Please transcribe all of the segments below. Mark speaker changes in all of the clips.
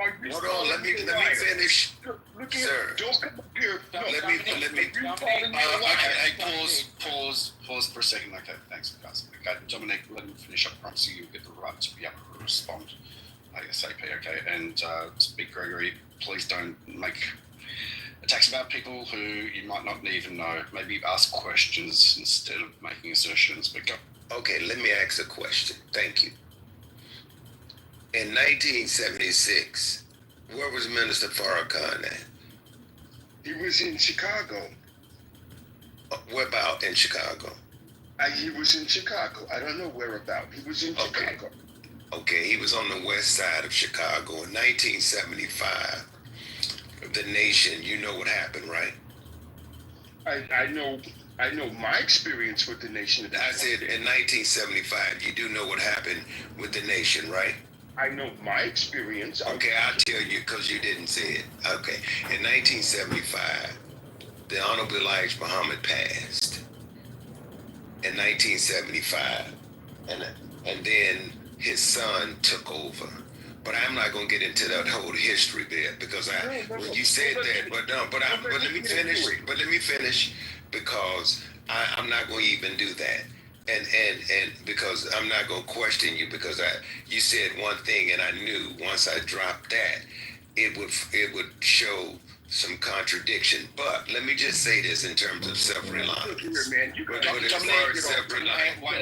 Speaker 1: Are you
Speaker 2: Hold on, let me finish,
Speaker 1: Look here,
Speaker 2: sir.
Speaker 1: don't come up here. No,
Speaker 2: Let me.
Speaker 3: Okay, pause for a second. Okay, thanks, guys. Okay, Dominic, let me finish up. I promise you get the right to be able to respond ASAP. Okay, and Speak Gregory, please don't make attacks about people who you might not even know. Maybe ask questions instead of making assertions. But go.
Speaker 2: Okay, let me ask a question. Thank you. In 1976, where was Minister Farrakhan at?
Speaker 1: He was in Chicago.
Speaker 2: Where about in Chicago?
Speaker 1: He was in Chicago. I don't know where about. He was in Chicago.
Speaker 2: Okay, he was on the west side of Chicago in 1975. The nation, you know what happened, right?
Speaker 1: I know my experience with the nation.
Speaker 2: I said in 1975, you do know what happened with the nation, right?
Speaker 1: I know my experience.
Speaker 2: Okay, I'll tell you because you didn't say it. Okay, in 1975, the Honorable Elijah Muhammad passed. In 1975, and then his son took over. But I'm not gonna get into that whole history there because when you said that, but let me finish. But let me finish because I'm not gonna even do that. And because I'm not gonna question you because you said one thing and I knew once I dropped that it would show some contradiction. But let me just say this in terms of self-reliance.
Speaker 3: Wait a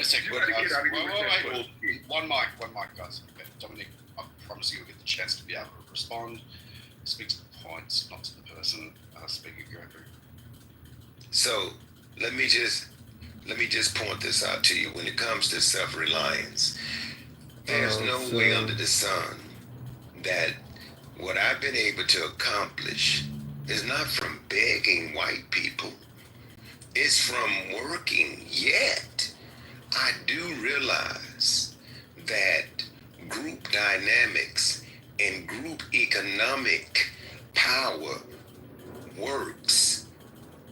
Speaker 3: second. Wait. One mic, guys. Okay, Dominic, I promise you will get the chance to be able to respond. Speak to the points, not to the person speaking Gregory.
Speaker 2: So let me just point this out to you. When it comes to self-reliance, there's no way under the sun that what I've been able to accomplish is not from begging white people. It's from working. Yet I do realize that group dynamics and group economic power works.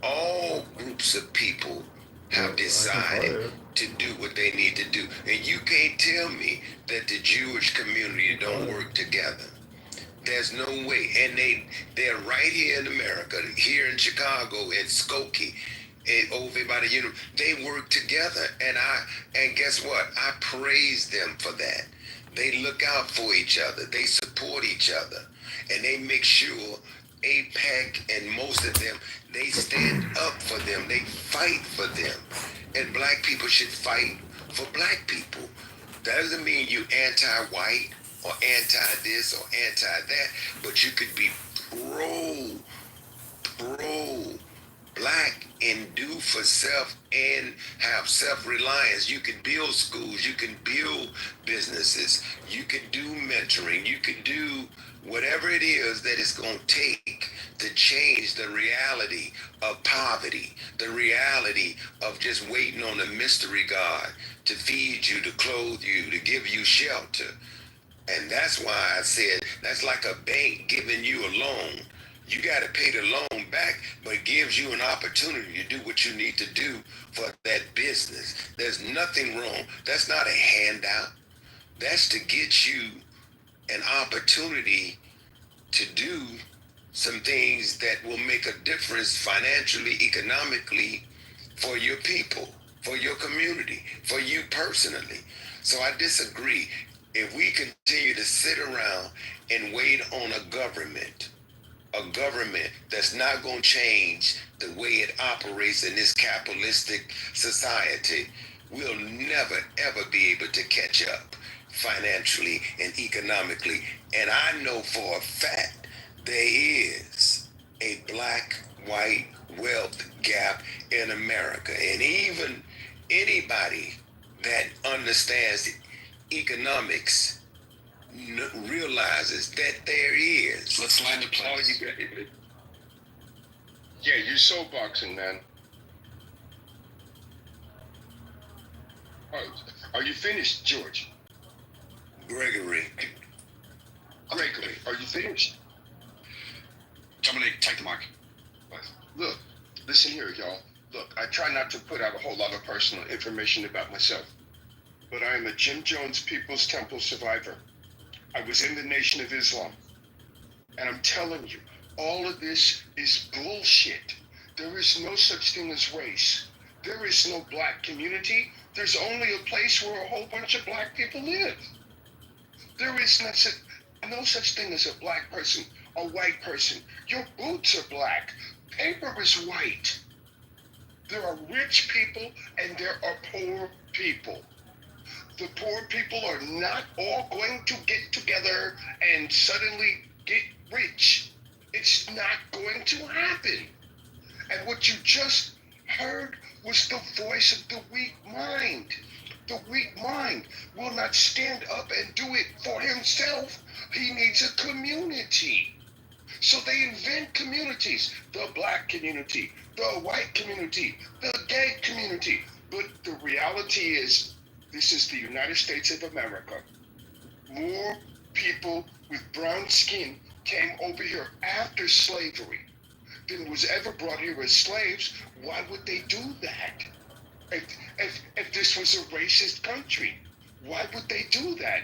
Speaker 2: All groups of people have decided to do what they need to do. And you can't tell me that the Jewish community don't work together. There's no way. And they're right here in America, here in Chicago, in Skokie, and over by the they work together. And guess what? I praise them for that. They look out for each other. They support each other. And they make sure APEC and most of them, they stand up for them. They fight for them. And black people should fight for black people. That doesn't mean you anti-white or anti-this or anti-that, but you could be pro-black and do for self and have self-reliance. You can build schools, you can build businesses, you can do mentoring, you can do whatever it is that it's going to take to change the reality of poverty, the reality of just waiting on a mystery God to feed you, to clothe you, to give you shelter. And that's why I said that's like a bank giving you a loan. You got to pay the loan back, but it gives you an opportunity to do what you need to do for that business. There's nothing wrong. That's not a handout. That's to get you an opportunity to do some things that will make a difference financially, economically for your people, for your community, for you personally. So I disagree. If we continue to sit around and wait on a government that's not going to change the way it operates in this capitalistic society, we'll never, ever be able to catch up financially and economically. And I know for a fact there is a black-white wealth gap in America. And even anybody that understands economics realizes that there is.
Speaker 3: Let's land the plane.
Speaker 1: Yeah, you're soapboxing, man. Oh, are you finished, George?
Speaker 2: Gregory,
Speaker 1: Are you finished?
Speaker 3: Dominic, take the mic. Please.
Speaker 1: Look, listen here, y'all. Look, I try not to put out a whole lot of personal information about myself, but I am a Jim Jones People's Temple survivor. I was in the Nation of Islam. And I'm telling you, all of this is bullshit. There is no such thing as race. There is no black community. There's only a place where a whole bunch of black people live. There is no such thing as a black person, a white person. Your boots are black. Paper is white. There are rich people and there are poor people. The poor people are not all going to get together and suddenly get rich. It's not going to happen. And what you just heard was the voice of the weak mind. The weak mind will not stand up and do it for himself. He needs a community. So they invent communities, the black community, the white community, the gay community. But the reality is, this is the United States of America. More people with brown skin came over here after slavery than was ever brought here as slaves. Why would they do that? If this was a racist country, why would they do that?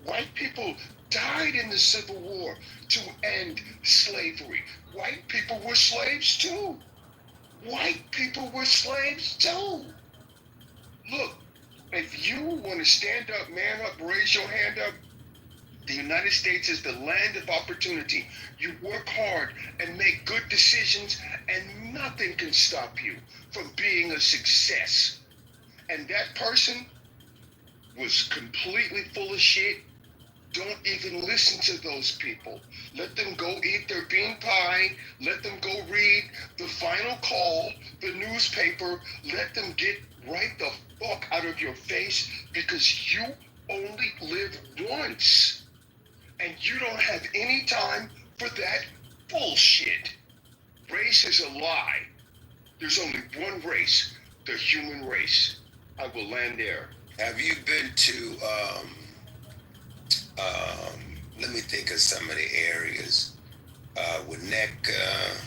Speaker 1: White people died in the Civil War to end slavery. White people were slaves too. White people were slaves too. Look, if you want to stand up, man up, raise your hand up, the United States is the land of opportunity. You work hard and make good decisions, and nothing can stop you from being a success. And that person was completely full of shit. Don't even listen to those people. Let them go eat their bean pie. Let them go read the final call, the newspaper. Let them get right the fuck out of your face, because you only live once. And you don't have any time for that bullshit. Race is a lie. There's only one race, the human race. I will land there.
Speaker 2: Have you been to, let me think of some of the areas, Winnetka,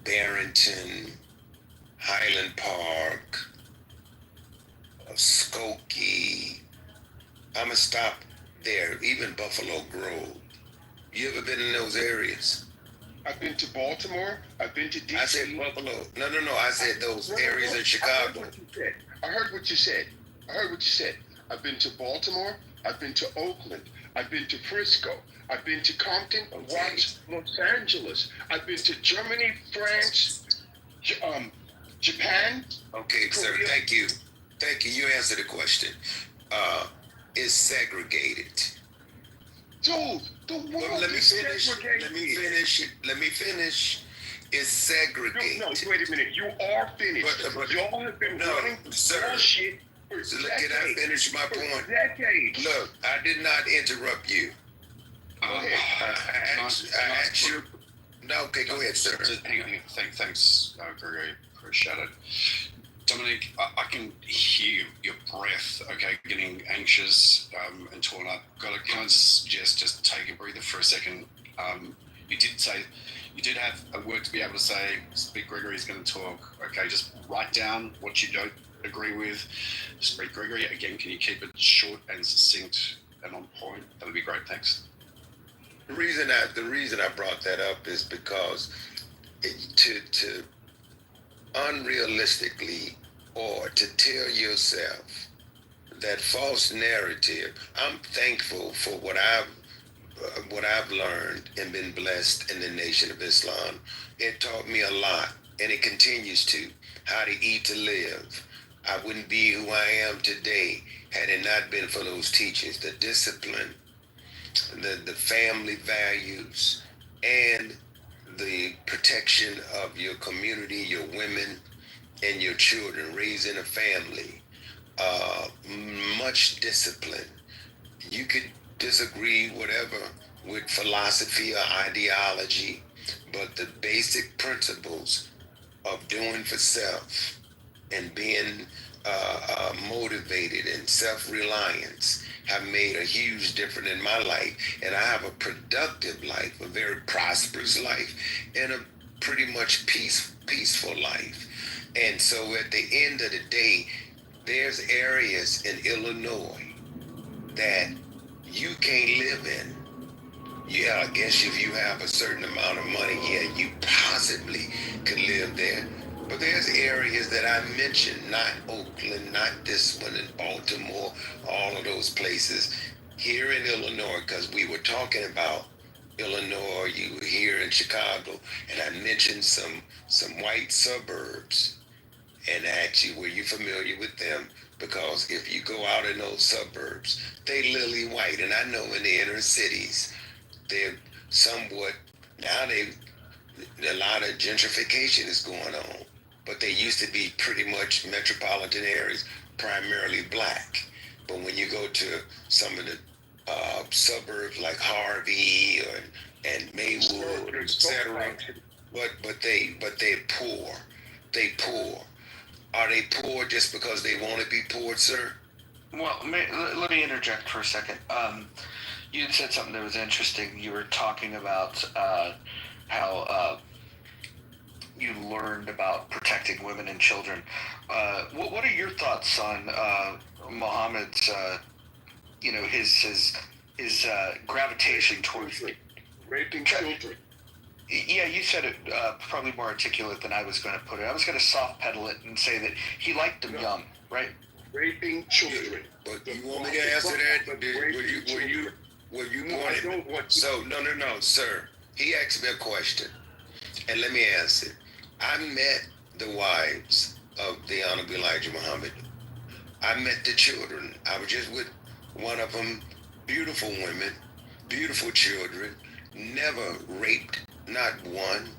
Speaker 2: Barrington, Highland Park, Skokie. I'ma stop there, even Buffalo Grove. You ever been in those areas?
Speaker 1: I've been to Baltimore. I've been to DC.
Speaker 2: I said Buffalo. No. I said those areas in Chicago.
Speaker 1: I heard what you said. I've been to Baltimore. I've been to Oakland. I've been to Frisco. I've been to Compton, Los Angeles. I've been to Germany, France, Japan.
Speaker 2: Okay, sir. Thank you. You answered the question. It's segregated.
Speaker 1: Dude, the world is segregated.
Speaker 2: Let me finish. It's segregated.
Speaker 1: No, wait a minute. You are finished.
Speaker 2: But
Speaker 1: y'all have been running bullshit for
Speaker 2: so
Speaker 1: decades.
Speaker 2: Can I finish my point?
Speaker 1: Decades.
Speaker 2: Look, I did not interrupt you. I asked you. No, okay, go ahead, sir.
Speaker 3: Hang on. Thanks, Gregory. Appreciate it. Dominic, I can hear your breath, okay, getting anxious and torn up. Can I suggest just take a breather for a second? You did have a word to be able to say. Speak Gregory is going to talk. Okay, just write down what you don't agree with. Speak Gregory. Again, can you keep it short and succinct and on point? That would be great. Thanks.
Speaker 2: The reason I brought that up is because to unrealistically, or to tell yourself that false narrative. I'm thankful for what I've learned and been blessed in the Nation of Islam. It taught me a lot, and it continues to, how to eat to live. I wouldn't be who I am today had it not been for those teachings, the discipline, the family values, and the protection of your community, your women, and your children, raising a family. Much discipline. You could disagree whatever with philosophy or ideology, but the basic principles of doing for self and being motivated and self-reliance have made a huge difference in my life. And I have a productive life, a very prosperous life, and a pretty much peaceful life. And so at the end of the day, there's areas in Illinois that you can't live in. yeah, I guess if you have a certain amount of money, yeah, you possibly could live there. But there's areas that I mentioned, not Oakland, not this one in Baltimore, all of those places here in Illinois, because we were talking about Illinois, you were here in Chicago, and I mentioned some white suburbs and asked you, were you familiar with them? Because if you go out in those suburbs, they lily white, and I know in the inner cities, they're somewhat now they a lot of gentrification is going on, but they used to be pretty much metropolitan areas, primarily black. But when you go to some of the suburbs like Harvey and Maywood, etc., but they're poor. They poor. Are they poor just because they want to be poor, sir?
Speaker 4: Well, let me interject for a second. You had said something that was interesting. You were talking about how you learned about protecting women and children. What are your thoughts on Muhammad's, his gravitation towards
Speaker 1: raping children?
Speaker 4: Yeah, you said it probably more articulate than I was going to put it. I was going to soft pedal it and say that he liked them young, right?
Speaker 1: Raping children.
Speaker 2: But you want me to answer that? Were you going? So no, sir. He asked me a question, and let me answer. I met the wives of the Honorable Elijah Muhammad. I met the children. I was just with one of them. Beautiful women, beautiful children. Never raped, not one.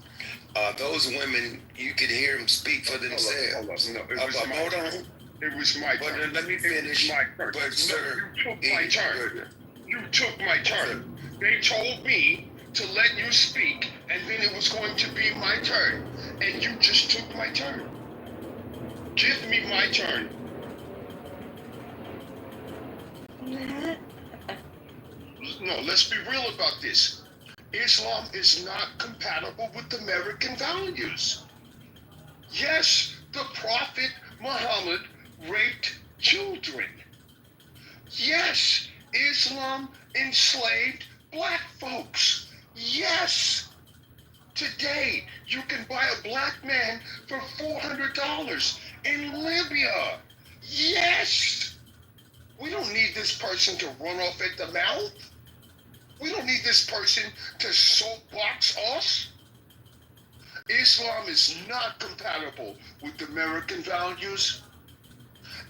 Speaker 2: Those women, you could hear them speak for themselves.
Speaker 1: Hold on. It was my turn.
Speaker 2: But let me finish.
Speaker 1: But
Speaker 2: sir,
Speaker 1: you took my turn. You took my turn. They told me to let you speak, and then it was going to be my turn, and you just took my turn. Give me my turn. No, let's be real about this. Islam is not compatible with American values. Yes, the Prophet Muhammad raped children. Yes, Islam enslaved black folks. Yes. Today, you can buy a black man for $400 in Libya. Yes. We don't need this person to run off at the mouth. We don't need this person to soapbox us. Islam is not compatible with American values.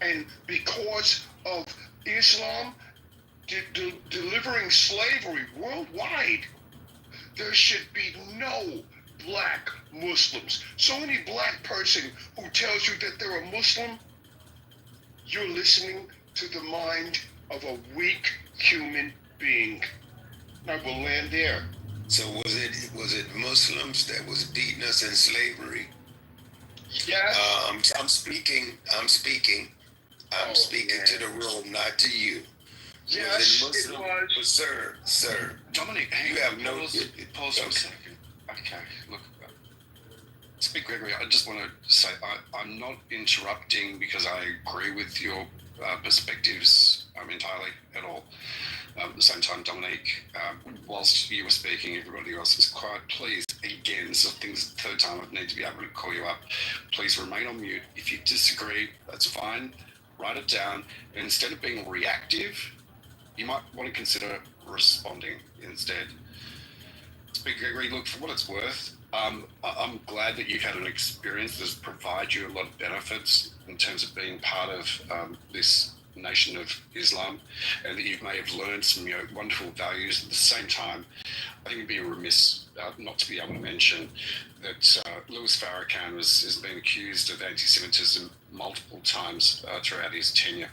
Speaker 1: And because of Islam delivering slavery worldwide, there should be no black Muslims. So any black person who tells you that they're a Muslim, you're listening to the mind of a weak human being. I will land there.
Speaker 2: So was it Muslims that was beating us in slavery?
Speaker 1: Yes.
Speaker 2: I'm speaking to the room, not to you.
Speaker 1: Yes,
Speaker 2: it was. But sir,
Speaker 3: Dominic,
Speaker 2: you have no.
Speaker 3: Pause for a second. Okay, look, Speak Gregory, I just want to say I'm not interrupting because I agree with your perspectives entirely at all. At the same time, Dominic, whilst you were speaking, everybody else was quiet. Please, again, this is the third time I need to be able to call you up. Please remain on mute. If you disagree, that's fine. Write it down. And instead of being reactive, you might want to consider responding instead. Speak Gregory, look, for what it's worth, I'm glad that you've had an experience that's provided you a lot of benefits in terms of being part of this nation of Islam, and that you may have learned some wonderful values. At the same time, I think it'd be remiss not to be able to mention that Louis Farrakhan has been accused of anti-Semitism multiple times throughout his tenure.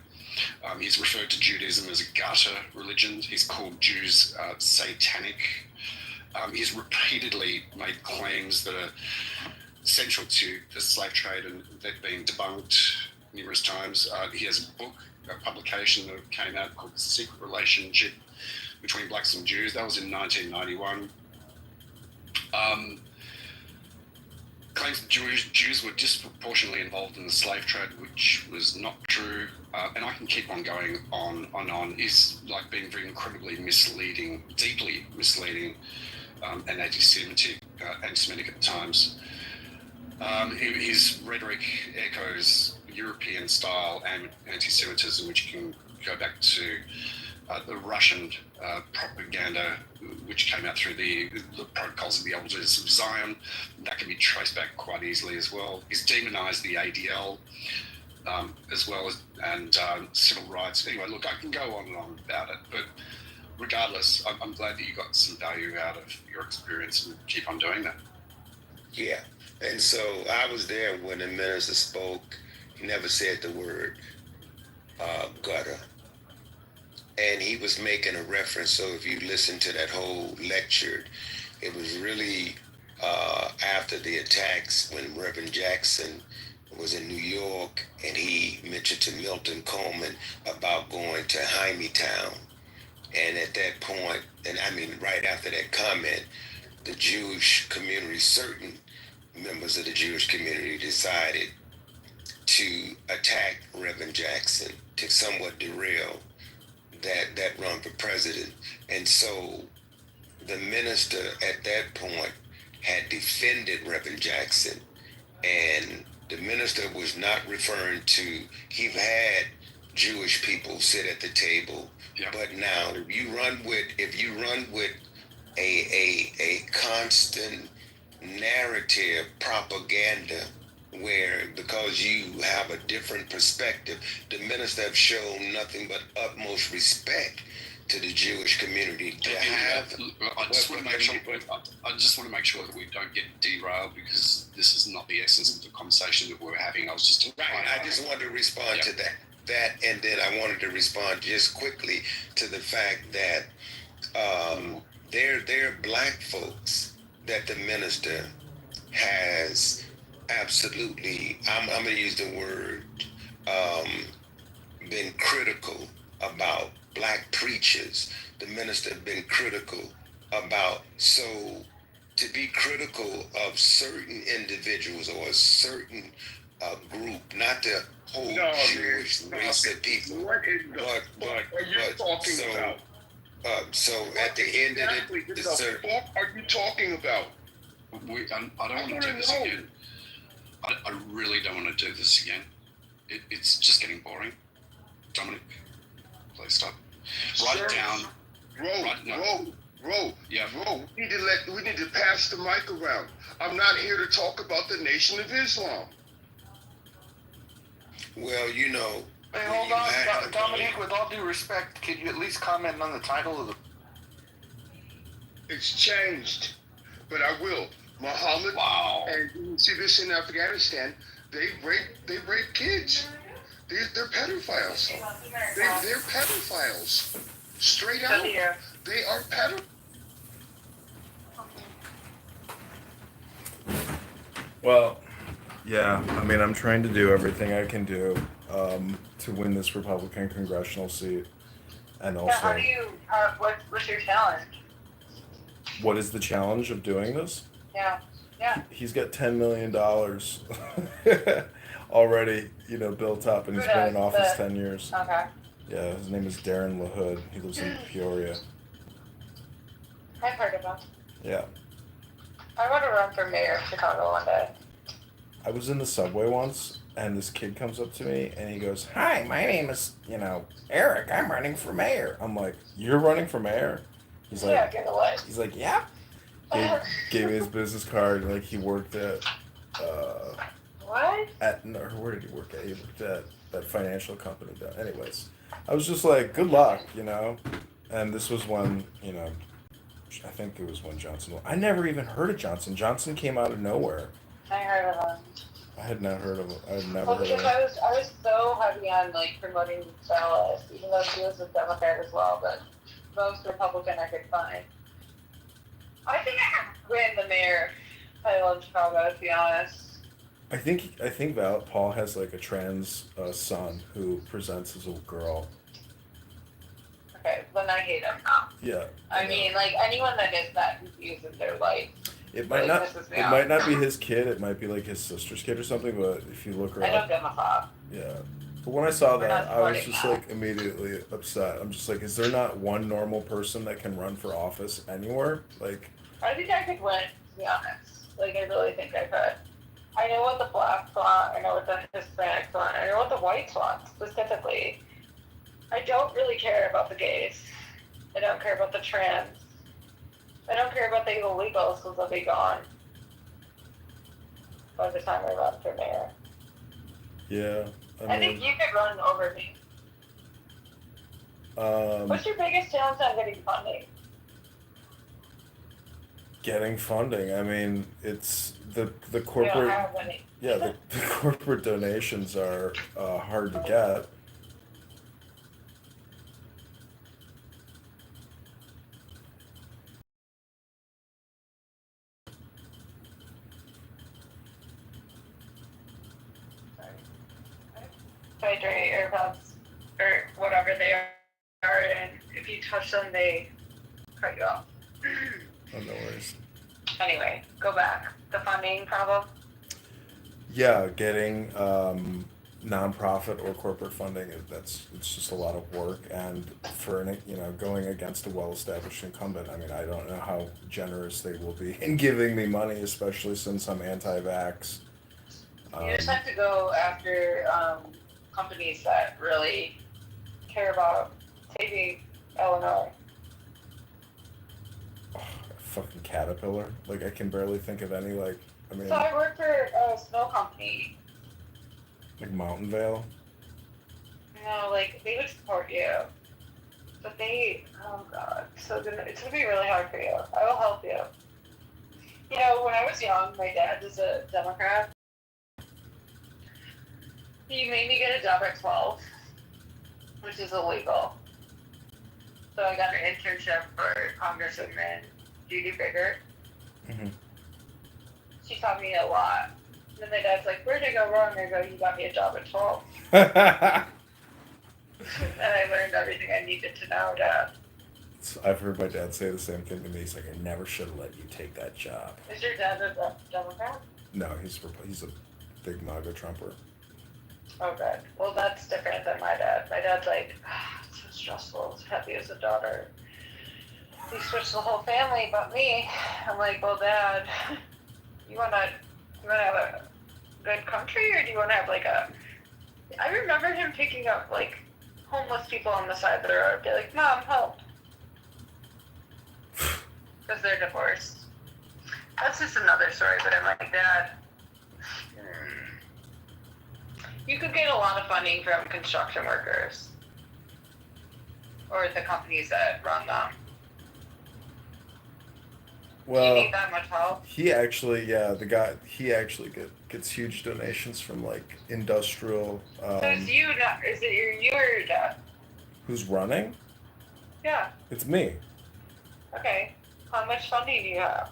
Speaker 3: He's referred to Judaism as a gutter religion. He's called Jews satanic. He's repeatedly made claims that are central to the slave trade, and they've been debunked numerous times. He has a publication that came out called The Secret Relationship Between Blacks and Jews. That was in 1991. claims that Jews were disproportionately involved in the slave trade, which was not true. And I can keep on going on, is like being very incredibly misleading, deeply misleading, and anti-Semitic at times. His rhetoric echoes European style and anti-Semitism, which can go back to the Russian propaganda, which came out through the protocols of the Elders of Zion. That can be traced back quite easily as well. He's demonized the ADL as well as and civil rights. Anyway, look, I can go on and on about it, but regardless, I'm glad that you got some value out of your experience and keep on doing that.
Speaker 2: Yeah. And so I was there when the minister spoke. He never said the word gutter. And he was making a reference. So if you listen to that whole lecture, it was really after the attacks when Reverend Jackson was in New York, and he mentioned to Milton Coleman about going to Town. And at that point, and I mean right after that comment, the Jewish community, certain members of the Jewish community decided to attack Reverend Jackson to somewhat derail that run for president. And so the minister at that point had defended Reverend Jackson, and the minister was not referring to, he had Jewish people sit at the table,
Speaker 3: Yeah.
Speaker 2: but now if you run with a constant narrative propaganda where, because you have a different perspective, the minister have shown nothing but utmost respect to the Jewish community.
Speaker 3: I just want to make sure that we don't get derailed, because this is not the essence of the conversation that we're having. I was just
Speaker 2: I just wanted to respond to that, and then I wanted to respond just quickly to the fact that there are black folks that the minister has absolutely, I'm going to use the word, been critical about black preachers. The minister have been critical about, so to be critical of certain individuals or a certain group, not the whole Jewish race of people.
Speaker 1: What are you talking about?
Speaker 2: So at the end of the
Speaker 1: What are you talking about?
Speaker 3: I don't want to do this again. I really don't want to do this again. It's just getting boring. Dominic, please stop. Write it down.
Speaker 1: Bro,
Speaker 3: Yeah.
Speaker 1: we need to pass the mic around. I'm not here to talk about the Nation of Islam.
Speaker 2: Well, you know.
Speaker 4: Hey, hold on, Dominique, with all due respect, could you at least comment on the title of the...
Speaker 1: It's changed, but I will. Muhammad,
Speaker 3: Wow.
Speaker 1: and you see this in Afghanistan, they rape kids. They're pedophiles. They're pedophiles. Straight out. They are pedophiles.
Speaker 5: Well, yeah, I mean, I'm trying to do everything I can do to win this Republican congressional seat. And also,
Speaker 6: how do you, what's your challenge?
Speaker 5: What is the challenge of doing this?
Speaker 6: Yeah.
Speaker 5: He's got $10 million already, built up, and he's been in office 10 years.
Speaker 6: Okay.
Speaker 5: Yeah, his name is Darren LaHood. He lives in Peoria.
Speaker 6: I've heard of him.
Speaker 5: Yeah.
Speaker 6: I want to run for mayor of Chicago one day.
Speaker 5: I was in the subway once, and this kid comes up to me, and he goes, "Hi, my name is, Eric. I'm running for mayor." I'm like, "You're running for mayor?" He's like,
Speaker 6: Yeah, get away.
Speaker 5: He's like, "Yeah." Gave me his business card, and he worked at
Speaker 6: What?
Speaker 5: where did he work at? He worked at that financial company. Anyways, I was just like, "Good luck," And this was when, I think it was when Johnson. I never even heard of Johnson. Johnson came out of nowhere.
Speaker 6: I heard of him.
Speaker 5: I had not heard of him. I had never
Speaker 6: Well,
Speaker 5: heard
Speaker 6: because
Speaker 5: of him.
Speaker 6: I was so heavy on promoting Dallas, even though she was a Democrat as well, but most Republican I could find. I think I could win the mayor title in Chicago, to be honest.
Speaker 5: I think Paul has a trans son who presents as a girl.
Speaker 6: Okay, then I hate him.
Speaker 5: Yeah.
Speaker 6: I mean, anyone that is that confused in their life.
Speaker 5: It might
Speaker 6: really
Speaker 5: not.
Speaker 6: pisses me
Speaker 5: It
Speaker 6: off.
Speaker 5: might not be his kid. It might be like his sister's kid or something. But if you look her
Speaker 6: I don't
Speaker 5: up,
Speaker 6: give a fuck.
Speaker 5: yeah. But when I saw
Speaker 6: We're
Speaker 5: that,
Speaker 6: not
Speaker 5: I was
Speaker 6: supporting
Speaker 5: just
Speaker 6: that.
Speaker 5: like immediately upset. I'm just like, is there not one normal person that can run for office anywhere? Like,
Speaker 6: I think I could win, to be honest. Like, I really think I could. I know what the blacks want. I know what the Hispanics want. I know what the whites want, specifically. I don't really care about the gays. I don't care about the trans. I don't care about the illegals because they'll be gone by the time I run for mayor.
Speaker 5: yeah.
Speaker 6: I think you could run over me. What's your biggest challenge on getting funding?
Speaker 5: Getting funding. I mean, it's the
Speaker 6: You don't
Speaker 5: corporate.
Speaker 6: have any.
Speaker 5: Yeah, the corporate donations are hard to get.
Speaker 6: Hydrate AirPods or whatever they are, and if you touch them, they cut you off.
Speaker 5: Oh, no worries.
Speaker 6: Anyway, go back. The funding problem.
Speaker 5: Yeah, getting nonprofit or corporate funding, it's just a lot of work, and for going against a well-established incumbent, I mean, I don't know how generous they will be in giving me money, especially since I'm anti-vax.
Speaker 6: You just have to go after companies that really care about saving Illinois.
Speaker 5: Fucking Caterpillar. Like, I can barely think of any, like, I mean,
Speaker 6: So I work for a snow company.
Speaker 5: like Mountain Vale.
Speaker 6: Like they would support you, but oh god, it's gonna be really hard for you. I will help you. When I was young, my dad was a Democrat. He made me get a job at 12, which is illegal. So I got an internship for Congressman Judy Biggert.
Speaker 5: Mm-hmm.
Speaker 6: She taught me a lot. And then my dad's like, where'd I go wrong? I go, you got me a job at 12. And I learned everything I needed to know, Dad.
Speaker 5: I've heard my dad say the same thing to me. He's like, I never should have let you take that job.
Speaker 6: Is your dad a Democrat?
Speaker 5: No, he's a big MAGA Trumper.
Speaker 6: Oh, good. Well, that's different than my dad. My dad's like, it's so stressful. It's heavy as a daughter. He switched the whole family but me. I'm like, well, Dad, you wanna have a good country, or do you wanna have I remember him picking up homeless people on the side of the road. Be like, Mom, help. Because they're divorced. That's just another story, but I'm like, Dad, you could get a lot of funding from construction workers or the companies that run them.
Speaker 5: Well,
Speaker 6: Do you need that much help?
Speaker 5: he actually gets huge donations from industrial.
Speaker 6: So it's you, is it you or your dad?
Speaker 5: Who's running?
Speaker 6: Yeah.
Speaker 5: It's me.
Speaker 6: Okay. How much funding do you have?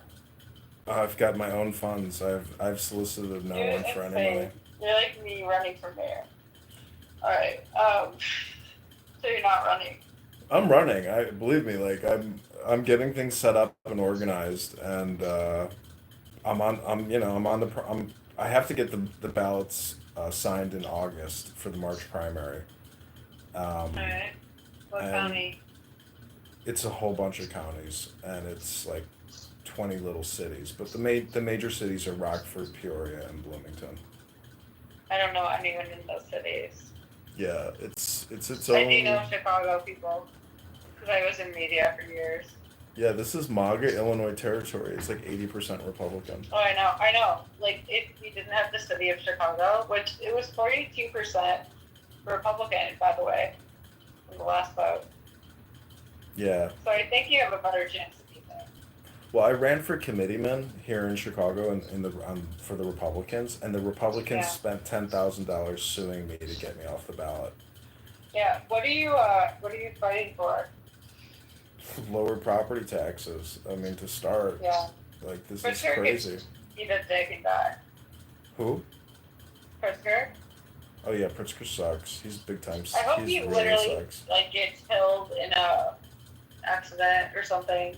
Speaker 5: I've got my own funds. I've solicited no
Speaker 6: You're
Speaker 5: one for any
Speaker 6: insane.
Speaker 5: money.
Speaker 6: You're like me running for mayor. All right. So you're not running.
Speaker 5: I'm running. Believe me. I'm getting things set up and organized, and I have to get the ballots signed in August for the March primary.
Speaker 6: All right. What
Speaker 5: and
Speaker 6: county?
Speaker 5: It's a whole bunch of counties, and it's 20 little cities. But the major cities are Rockford, Peoria, and Bloomington.
Speaker 6: I don't know anyone in those cities.
Speaker 5: Yeah, it's its
Speaker 6: I
Speaker 5: own.
Speaker 6: do know Chicago people because I was in media for years.
Speaker 5: Yeah, this is MAGA Illinois territory. It's 80% Republican.
Speaker 6: Oh, I know. If we didn't have the city of Chicago, which it was 42% Republican, by the way, in the last vote.
Speaker 5: Yeah.
Speaker 6: So I think you have a better chance of being there.
Speaker 5: Well, I ran for committeeman here in Chicago for the Republicans, and the Republicans spent $10,000 suing me to get me off the ballot.
Speaker 6: Yeah. What are you fighting for?
Speaker 5: Lower property taxes. I mean, to start.
Speaker 6: Yeah.
Speaker 5: This is crazy.
Speaker 6: Eat a dick and die.
Speaker 5: Who?
Speaker 6: Pritzker?
Speaker 5: Oh yeah, Pritzker sucks. He's big time.
Speaker 6: I hope he
Speaker 5: really
Speaker 6: literally
Speaker 5: sucks.
Speaker 6: gets killed in a accident or something.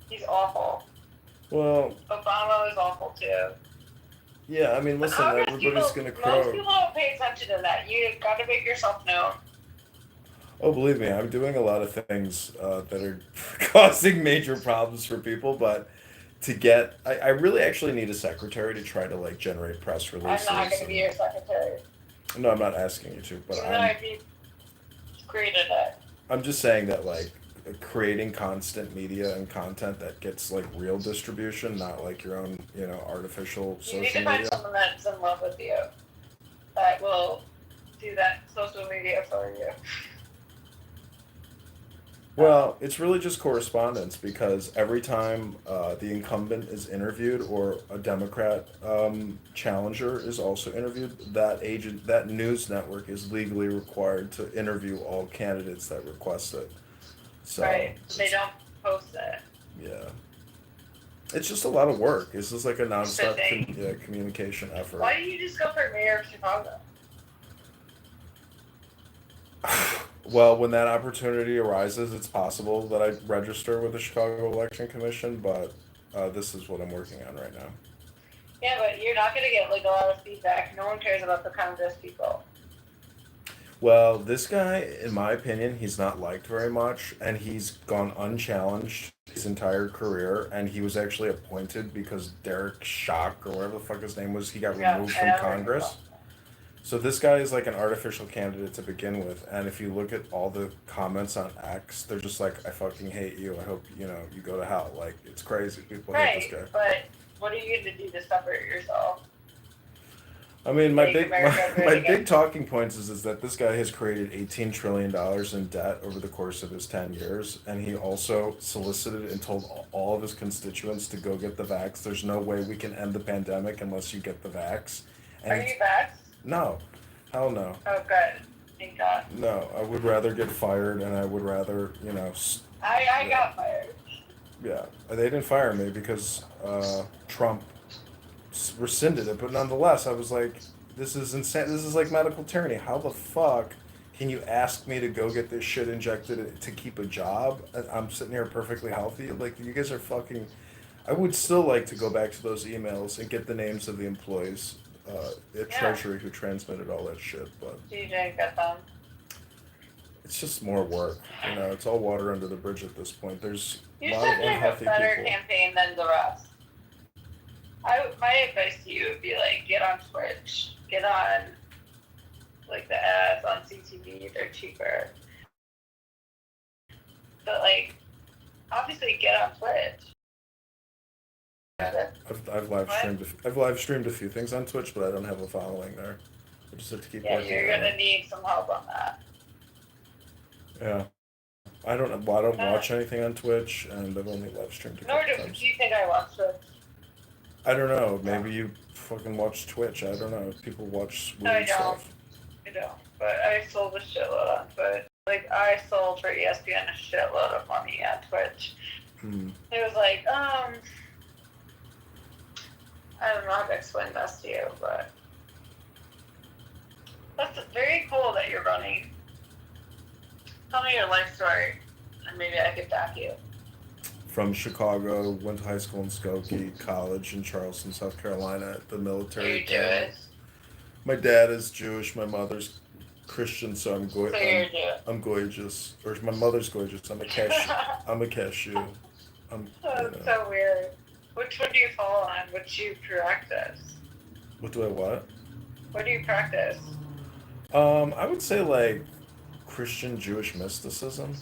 Speaker 6: He's awful.
Speaker 5: Well,
Speaker 6: Obama was awful too.
Speaker 5: yeah, I mean,
Speaker 6: But
Speaker 5: listen,
Speaker 6: Congress
Speaker 5: everybody's
Speaker 6: people,
Speaker 5: gonna
Speaker 6: most
Speaker 5: crow.
Speaker 6: people don't pay attention to that. You got to make yourself known.
Speaker 5: Oh, believe me, I'm doing a lot of things that are causing major problems for people, but I really actually need a secretary to try to like generate press
Speaker 6: I'm not going
Speaker 5: releases.
Speaker 6: to be your secretary.
Speaker 5: No, I'm not asking you to, but
Speaker 6: Even though I've created it.
Speaker 5: I'm just saying that like creating constant media and content that gets like real distribution, not like your own, artificial
Speaker 6: You need
Speaker 5: social
Speaker 6: to find
Speaker 5: media.
Speaker 6: someone that's in love with you that will do that social media for you.
Speaker 5: Well, it's really just correspondence because every time the incumbent is interviewed or a Democrat challenger is also interviewed, that news network is legally required to interview all candidates that request it. So
Speaker 6: Right. They don't post it.
Speaker 5: yeah, it's just a lot of work. It's just like a nonstop
Speaker 6: Interesting.
Speaker 5: communication effort.
Speaker 6: Why didn't you just go for mayor of Chicago?
Speaker 5: Well, when that opportunity arises, it's possible that I register with the Chicago Election Commission, but this is what I'm working on right now.
Speaker 6: Yeah, but you're not going to get like a lot of feedback. No one cares about the Congress people.
Speaker 5: Well, this guy, in my opinion, he's not liked very much, and he's gone unchallenged his entire career, and he was actually appointed because Derek Schock, or whatever the fuck his name was, he got removed from Congress. So this guy is like an artificial candidate to begin with, and if you look at all the comments on X, they're just like, "I fucking hate you. I hope you go to hell." Like it's crazy. People hate this guy.
Speaker 6: But what are you going to do to separate yourself?
Speaker 5: I mean, my big talking points is that this guy has created $18 trillion in debt over the course of his 10 years, and he also solicited and told all of his constituents to go get the vax. There's no way we can end the pandemic unless you get the vax. And
Speaker 6: are you vaxxed?
Speaker 5: No. Hell no.
Speaker 6: Oh, good. Thank God.
Speaker 5: No, I would rather get fired, and I would rather,
Speaker 6: I got fired.
Speaker 5: Yeah, they didn't fire me because Trump rescinded it, but nonetheless, I was like, this is insane. This is like medical tyranny. How the fuck can you ask me to go get this shit injected to keep a job? I'm sitting here perfectly healthy. Like, you guys are fucking. I would still like to go back to those emails and get the names of the employees at Treasury who transmitted all that shit, but
Speaker 6: you didn't get them.
Speaker 5: it's just more work. It's all water under the bridge at this point. There's
Speaker 6: You
Speaker 5: a lot
Speaker 6: should
Speaker 5: of
Speaker 6: make a
Speaker 5: unhealthy
Speaker 6: better
Speaker 5: people.
Speaker 6: campaign than the rest. My advice to you would be like, get on Twitch, get on like the ads on CTV, they're cheaper. But like, obviously get on Twitch.
Speaker 5: I've live streamed a few things on Twitch, but I don't have a following there. I just have to keep working.
Speaker 6: You're gonna need some help on that.
Speaker 5: Yeah, I don't watch anything on Twitch, and I've only live streamed a couple times.
Speaker 6: Do you think I watch Twitch?
Speaker 5: I don't know. Maybe you fucking watch Twitch. I don't know. People watch weird stuff.
Speaker 6: I don't. But I sold a shitload on Twitch. Like I sold for ESPN a shitload of money on Twitch. It was like, I don't know how to explain this to you, but that's very cool that you're running. Tell me your life story, and maybe I could back you.
Speaker 5: From Chicago, went to high school in Skokie, college in Charleston, South Carolina, the military.
Speaker 6: Are you Jewish?
Speaker 5: My dad is Jewish. My mother's Christian, so I'm
Speaker 6: So you're Jewish.
Speaker 5: I'm gorgeous. Or my mother's gorgeous. I'm a cashew. I'm a cashew.
Speaker 6: That's so weird. Which one do you fall on? What do you practice?
Speaker 5: What do I what?
Speaker 6: What do you practice?
Speaker 5: I would say like Christian Jewish mysticism.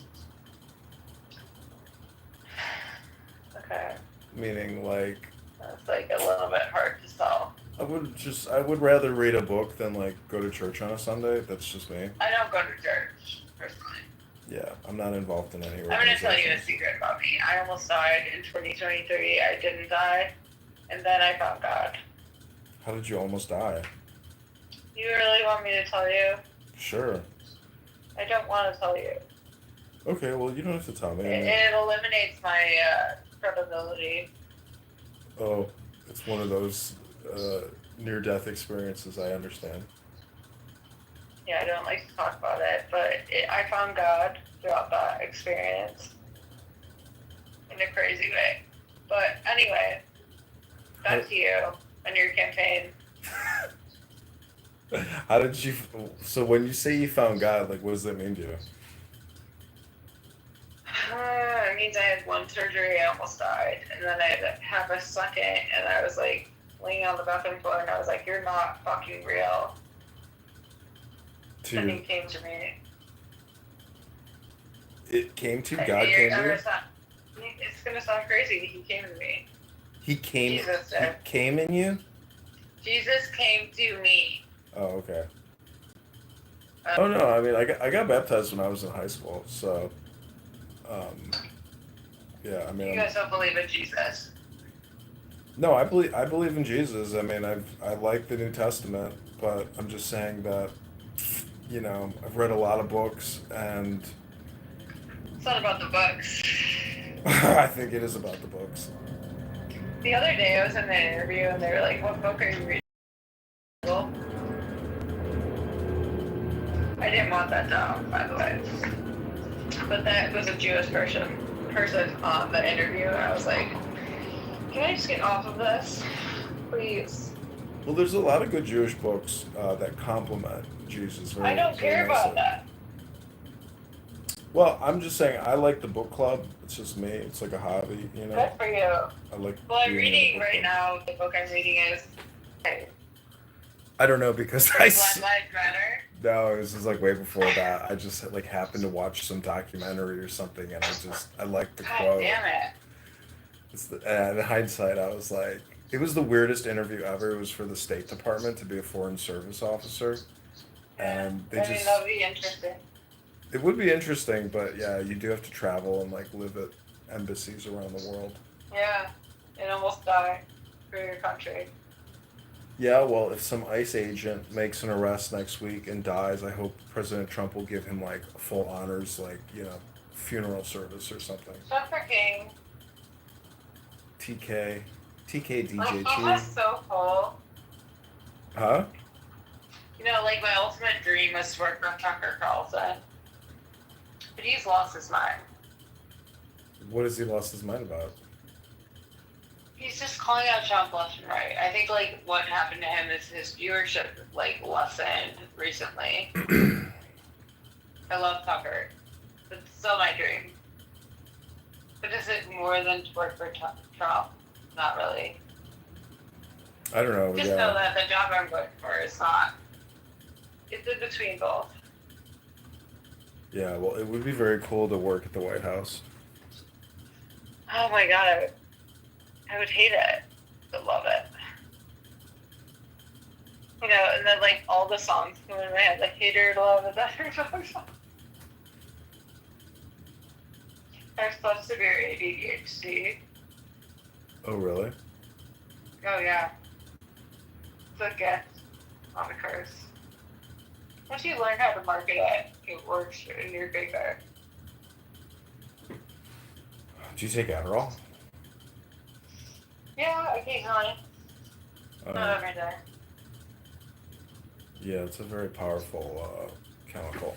Speaker 6: Okay.
Speaker 5: Meaning like.
Speaker 6: That's like a little bit hard to sell.
Speaker 5: I would rather read a book than like go to church on a Sunday. That's just me.
Speaker 6: I don't go to church personally.
Speaker 5: Yeah, I'm not involved in any.
Speaker 6: I'm gonna tell you a secret about me. I almost died in 2023. I didn't die, and then I found God.
Speaker 5: How did you almost die?
Speaker 6: You really want me to tell you?
Speaker 5: Sure.
Speaker 6: I don't want to tell you.
Speaker 5: Okay, well you don't have to tell me.
Speaker 6: It eliminates my credibility.
Speaker 5: Oh, it's one of those near-death experiences. I understand.
Speaker 6: Yeah, I don't like to talk about it, but I found God throughout that experience in a crazy way. But Anyway, back to you and your campaign.
Speaker 5: How did you? So when you say you found God, like, what does that mean to you?
Speaker 6: It means I had one surgery, I almost died, and then I had to have a second, and I was like laying on the bathroom floor, and I was like, "You're not fucking real." And he came to me.
Speaker 5: It came to God came to you?
Speaker 6: It's gonna sound crazy. He came to me.
Speaker 5: He came.
Speaker 6: Jesus
Speaker 5: He
Speaker 6: did.
Speaker 5: came in you?
Speaker 6: Jesus came to me.
Speaker 5: Oh, okay. Oh no, I mean, I got baptized when I was in high school, so, yeah, I mean,
Speaker 6: You guys don't believe in Jesus.
Speaker 5: no, I believe in Jesus. I mean, I like the New Testament, but I'm just saying that, you know, I've read a lot of books, and
Speaker 6: It's not about the books.
Speaker 5: I think it is about the books.
Speaker 6: The other day, I was in an interview, and they were like, "What book are you reading?" Well, I didn't want that job, by the way. But that was a Jewish person on the interview, and I was like, "Can I just get off of this, please?"
Speaker 5: Well, there's a lot of good Jewish books that complement Jesus. Very,
Speaker 6: I don't
Speaker 5: very
Speaker 6: care about
Speaker 5: nicely.
Speaker 6: that.
Speaker 5: Well, I'm just saying I like the book club. It's just me. It's like a hobby, you know.
Speaker 6: Good for you.
Speaker 5: I like.
Speaker 6: Well, I'm
Speaker 5: being in the
Speaker 6: reading
Speaker 5: book
Speaker 6: right
Speaker 5: club.
Speaker 6: now. The book I'm reading is
Speaker 5: I don't know because
Speaker 6: Black Lives Matter.
Speaker 5: No, this is like way before that. I just like happened to watch some documentary or something, and I like the
Speaker 6: God
Speaker 5: quote.
Speaker 6: damn it.
Speaker 5: And in hindsight, I was like, it was the weirdest interview ever. It was for the State Department to be a foreign service officer, and they
Speaker 6: I mean,
Speaker 5: just.
Speaker 6: that would be interesting.
Speaker 5: It would be interesting, but yeah, you do have to travel and like live at embassies around the world.
Speaker 6: Yeah, and almost die for your country.
Speaker 5: Yeah, well, if some ICE agent makes an arrest next week and dies, I hope President Trump will give him like a full honors, like, you know, funeral service or something.
Speaker 6: Except for King.
Speaker 5: TK
Speaker 6: Like, he was
Speaker 5: DJG.
Speaker 6: so cool.
Speaker 5: Huh?
Speaker 6: You know, like, my ultimate dream was to work for Tucker Carlson. But he's lost his mind.
Speaker 5: What has he lost his mind about?
Speaker 6: He's just calling out Trump left and right. I think, like, what happened to him is his viewership, like, lessened recently. I love Tucker. It's still my dream. But is it more than to work for Trump? Not really.
Speaker 5: I don't know.
Speaker 6: Just know that the job I'm going for is not. It's in between both.
Speaker 5: Yeah, well, it would be very cool to work at the White House.
Speaker 6: Oh my god, I would hate it, but love it. You know, and then like all the songs come in my head, like Hater, Love, and that song. I have such severe ADHD.
Speaker 5: Oh, really?
Speaker 6: Oh yeah. It's a gift, not a curse. Once you learn how to market it, it works in your favor.
Speaker 5: Do you take Adderall?
Speaker 6: Yeah, occasionally. Not every day.
Speaker 5: Yeah, it's a very powerful chemical.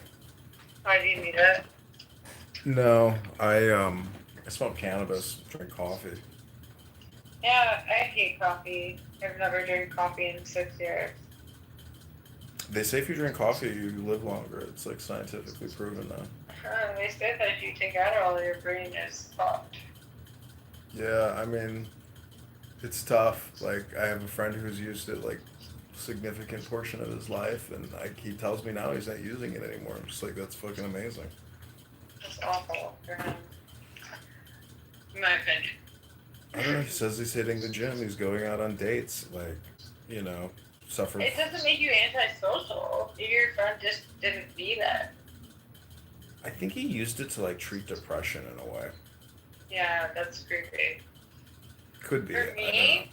Speaker 6: Why do you need it?
Speaker 5: No, I smoke cannabis, drink coffee.
Speaker 6: Yeah, I hate coffee. I've never drank coffee in 6 years.
Speaker 5: They say if you drink coffee, you live longer. It's like scientifically proven now.
Speaker 6: They say that if you take Adderall, your brain is fucked.
Speaker 5: Yeah, I mean, it's tough. Like, I have a friend who's used it like significant portion of his life, and he tells me now he's not using it anymore. I'm just like, that's fucking amazing.
Speaker 6: It's awful for him. In my opinion.
Speaker 5: I don't know. He says he's hitting the gym. He's going out on dates. Like, you know, suffering.
Speaker 6: It doesn't make you antisocial if your friend just didn't need it.
Speaker 5: I think he used it to like treat depression in a way.
Speaker 6: Yeah, that's creepy.
Speaker 5: Could be.
Speaker 6: For me,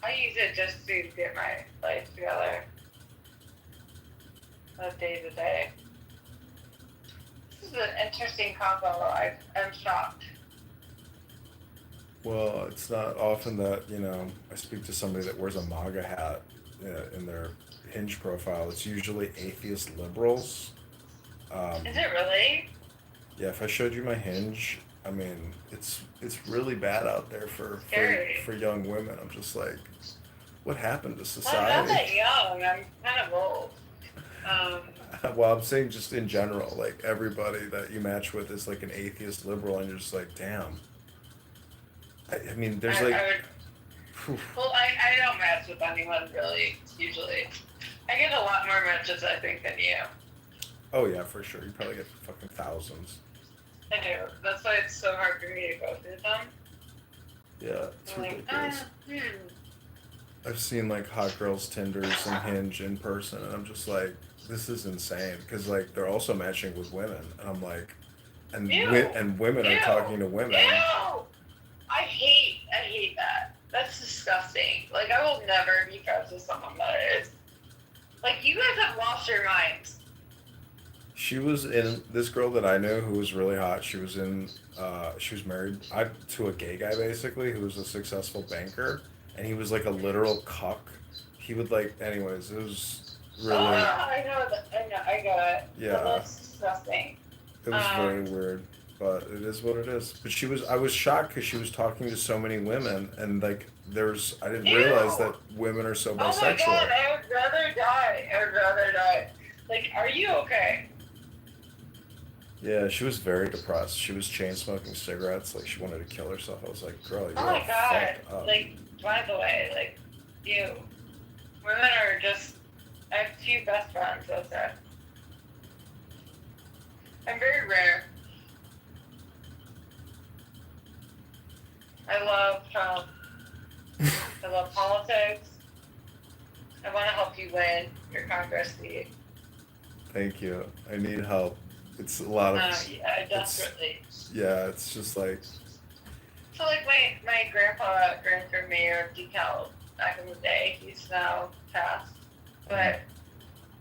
Speaker 6: I use it just to get my life together. Day to day. This is an interesting combo. I'm shocked.
Speaker 5: Well, it's not often that, you know, I speak to somebody that wears a MAGA hat in their Hinge profile. It's usually atheist liberals.
Speaker 6: Is it really?
Speaker 5: Yeah, if I showed you my Hinge, I mean, it's really bad out there
Speaker 6: Scary.
Speaker 5: for young women. I'm just like, what happened to
Speaker 6: I'm not that
Speaker 5: society?
Speaker 6: young. I'm kind of old.
Speaker 5: Well, I'm saying just in general, like everybody that you match with is like an atheist liberal, and you're just like, damn. I mean, there's like,
Speaker 6: I would.
Speaker 5: phew.
Speaker 6: Well, I don't match with anyone really. Usually, I get a lot more matches I think than you.
Speaker 5: Oh yeah, for sure. You probably get fucking thousands.
Speaker 6: I do. That's why it's so hard for me to go through them.
Speaker 5: Yeah, it's
Speaker 6: I'm like,
Speaker 5: ridiculous. I've seen like hot girls Tinders and Hinge in person, and I'm just like, this is insane. Because like they're also matching with women, and I'm like,
Speaker 6: Ew.
Speaker 5: and women are
Speaker 6: Ew.
Speaker 5: talking to women.
Speaker 6: Ew! I hate that. That's disgusting. Like, I will never be friends with someone that is. Like, you guys have lost your minds.
Speaker 5: She was in this girl that I knew who was really hot. She was in, she was married to a gay guy basically who was a successful banker, and he was like a literal cuck. He would like, anyways, it was really,
Speaker 6: I know that. I got it.
Speaker 5: yeah,
Speaker 6: But that's disgusting.
Speaker 5: it was very weird, but it is what it is. But I was shocked because she was talking to so many women, and like, I didn't
Speaker 6: Ew.
Speaker 5: realize that women are so
Speaker 6: Oh my
Speaker 5: bisexual.
Speaker 6: god, I would rather die. I would rather die. Like, are you okay?
Speaker 5: Yeah, she was very depressed. She was chain smoking cigarettes, like she wanted to kill herself. I was like, girl, you're
Speaker 6: Oh my god.
Speaker 5: fucked up.
Speaker 6: Like, by the way, like, you. Women are just. I have two best friends, that's it. I'm very rare. I love Trump. I love politics. I want to help you win your Congress seat.
Speaker 5: Thank you. I need help. It's a lot of.
Speaker 6: Yeah, desperately.
Speaker 5: Yeah, it's just like.
Speaker 6: So, like, my grandpa ran for mayor of DeKalb back in the day. He's now passed. But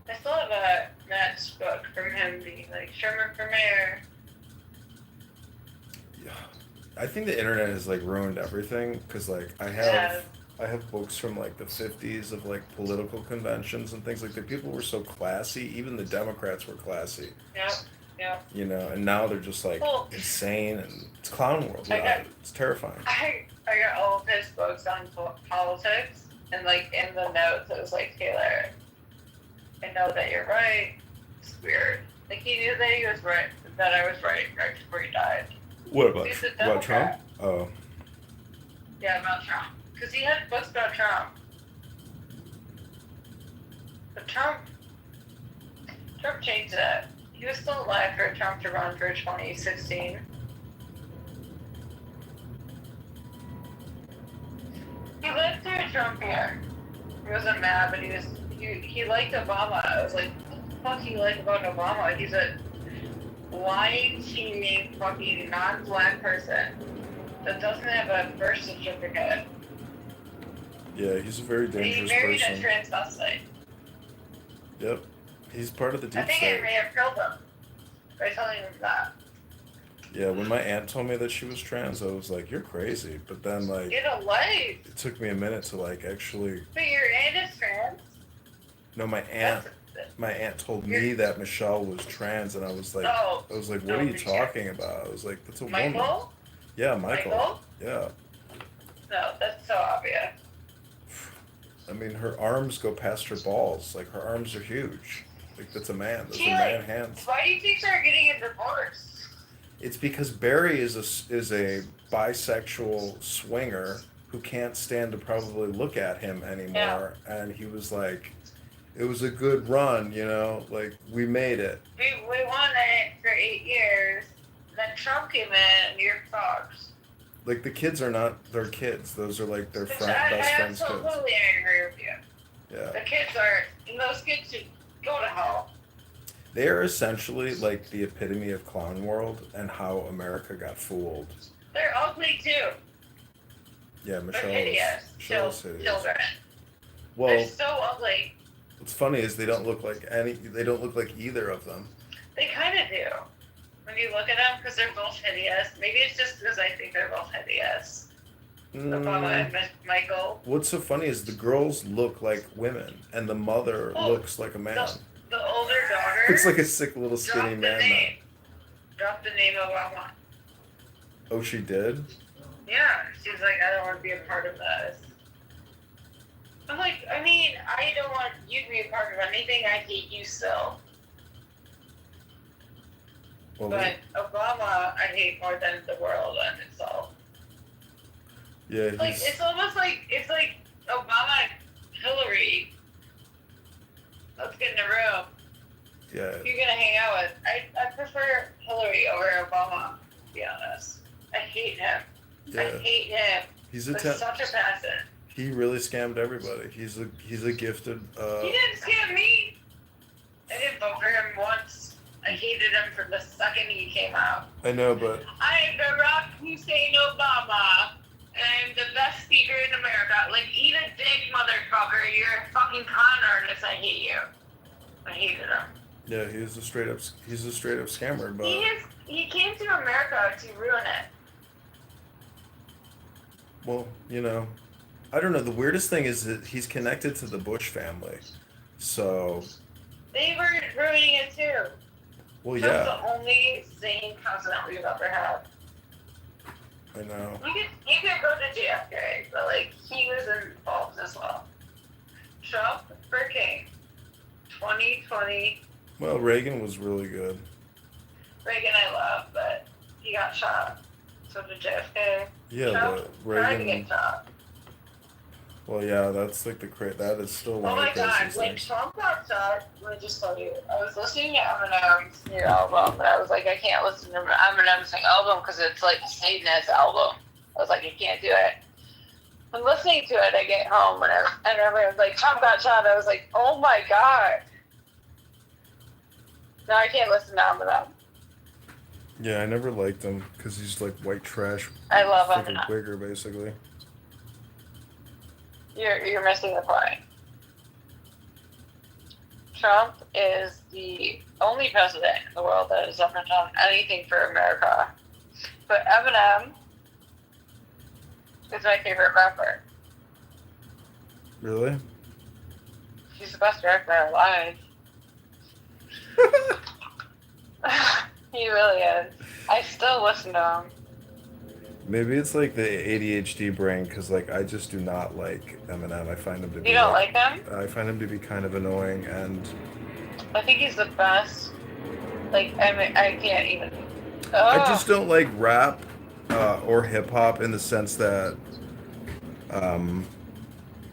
Speaker 6: I still have a matchbook from him being like, Sherman for mayor.
Speaker 5: Yeah, I think the internet has like ruined everything because like I have books from like the 50s of like political conventions and things like that. People were so classy. Even the Democrats were classy.
Speaker 6: Yep.
Speaker 5: You know, and now they're just like insane, and it's clown world. Yeah, it's terrifying.
Speaker 6: I got all of his books on politics, and like in the notes it was like, Taylor, I know that you're right. It's weird. Like he knew that he was right, that I was right before he died.
Speaker 5: What about
Speaker 6: He's a
Speaker 5: Trump?
Speaker 6: Democrat.
Speaker 5: Oh,
Speaker 6: Yeah, about Trump. Because he had books about Trump. But Trump changed that. He was still alive for Trump to run for 2016. He lived through a Trump year. He wasn't mad, but he liked Obama. I was like, what the fuck do you like about Obama? He's a lying, cheating, fucking non-black person that doesn't have a birth certificate.
Speaker 5: yeah, he's a very dangerous
Speaker 6: He married
Speaker 5: person.
Speaker 6: a transvestite.
Speaker 5: Yep, he's part of the
Speaker 6: I
Speaker 5: deep
Speaker 6: think
Speaker 5: state.
Speaker 6: I may have killed him by telling him that.
Speaker 5: Yeah, when my aunt told me that she was trans, I was like, "You're crazy." But then, like,
Speaker 6: Get a life.
Speaker 5: it took me a minute to like actually.
Speaker 6: But your aunt is trans.
Speaker 5: No, my aunt told me that Michelle was trans, and I was like,
Speaker 6: Oh,
Speaker 5: "What are you talking about?" I was like, "That's a woman."
Speaker 6: Michael?
Speaker 5: Yeah, Michael.
Speaker 6: Michael?
Speaker 5: Yeah.
Speaker 6: No, that's so obvious.
Speaker 5: I mean, her arms go past her balls. Like her arms are huge. Like that's a man. Those are
Speaker 6: She,
Speaker 5: man
Speaker 6: like,
Speaker 5: hands.
Speaker 6: why do you think they're getting a divorce?
Speaker 5: It's because Barry is a bisexual swinger who can't stand to probably look at him anymore, and he was like, "It was a good run, you know. Like we made it."
Speaker 6: We won it for 8 years. Then Trump came in and you're fucked.
Speaker 5: Like the kids are not their kids. Those are like their
Speaker 6: Which
Speaker 5: best
Speaker 6: I
Speaker 5: friends' kids.
Speaker 6: absolutely agree with you.
Speaker 5: Yeah.
Speaker 6: The kids are, and those kids should go to hell.
Speaker 5: They are essentially like the epitome of clown world and how America got fooled.
Speaker 6: They're ugly too.
Speaker 5: Yeah,
Speaker 6: They're hideous.
Speaker 5: Michelle's hideous.
Speaker 6: Children.
Speaker 5: Well,
Speaker 6: They're so ugly.
Speaker 5: what's funny is they don't look like either of them.
Speaker 6: They kind of do. When you look at them, because they're both hideous. Maybe it's just because I think they're both hideous. Obama and Michael.
Speaker 5: What's so funny is the girls look like women and the mother looks like a man.
Speaker 6: The older daughter.
Speaker 5: It's like a sick little skinny
Speaker 6: dropped
Speaker 5: man.
Speaker 6: the name. Dropped the name Obama.
Speaker 5: Oh, she did?
Speaker 6: Yeah, she's like, I don't want to be a part of this. I'm like, I mean, I don't want you to be a part of anything. I hate you still.
Speaker 5: Well,
Speaker 6: But Obama, I hate more than the world and itself.
Speaker 5: yeah,
Speaker 6: Like,
Speaker 5: he's...
Speaker 6: it's almost like, it's like Obama and Hillary. Let's get in the room.
Speaker 5: Yeah,
Speaker 6: Who you're gonna hang out with? I prefer Hillary over Obama, to be honest. I hate him. I
Speaker 5: yeah.
Speaker 6: hate him.
Speaker 5: He's
Speaker 6: With such a passion.
Speaker 5: He really scammed everybody. He's a gifted...
Speaker 6: He didn't scam me. I didn't vote for him once. I hated him from the second he came out.
Speaker 5: I know, but...
Speaker 6: I am Barack Hussein Obama. I'm the best speaker in America. Like, eat a dick, motherfucker. You're a fucking con artist. I hate you. I hated him.
Speaker 5: Yeah, he's a straight up scammer, but...
Speaker 6: He came to America to ruin it.
Speaker 5: Well, you know, I don't know. The weirdest thing is that he's connected to the Bush family. So,
Speaker 6: They were ruining it too.
Speaker 5: well,
Speaker 6: Trump's
Speaker 5: yeah,
Speaker 6: the only sane president we've ever had.
Speaker 5: I know.
Speaker 6: You could go to JFK, but like he was involved as well. Trump for king. 2020.
Speaker 5: Well, Reagan was really good.
Speaker 6: Reagan I love, but he got shot. So did JFK.
Speaker 5: Yeah,
Speaker 6: Trump
Speaker 5: the
Speaker 6: tried to
Speaker 5: Reagan...
Speaker 6: get shot.
Speaker 5: Well, yeah, that's like that is still one
Speaker 6: Oh
Speaker 5: of
Speaker 6: my
Speaker 5: the
Speaker 6: god,
Speaker 5: craziest
Speaker 6: when
Speaker 5: things.
Speaker 6: Trump got shot, let me just tell you, I was listening to Eminem's new album, and I was like, I can't listen to Eminem's new album because it's like a Satanist album. I was like, I can't do it. I'm listening to it, I get home, and everyone's like, Trump got shot. I was like, oh my god. No, I can't listen to Eminem.
Speaker 5: Yeah, I never liked him because he's like white trash.
Speaker 6: I love
Speaker 5: like a
Speaker 6: Eminem.
Speaker 5: wigger, basically.
Speaker 6: You're missing the point. Trump is the only president in the world that has ever done anything for America. But Eminem is my favorite rapper.
Speaker 5: Really?
Speaker 6: He's the best rapper alive. He really is. I still listen to him.
Speaker 5: Maybe it's like the ADHD brain, because like I just do not like Eminem. I find him to be...
Speaker 6: You don't like him?
Speaker 5: I find him to be kind of annoying, and...
Speaker 6: I think he's the best. Like, I can't even...
Speaker 5: I just don't like rap or hip hop in the sense that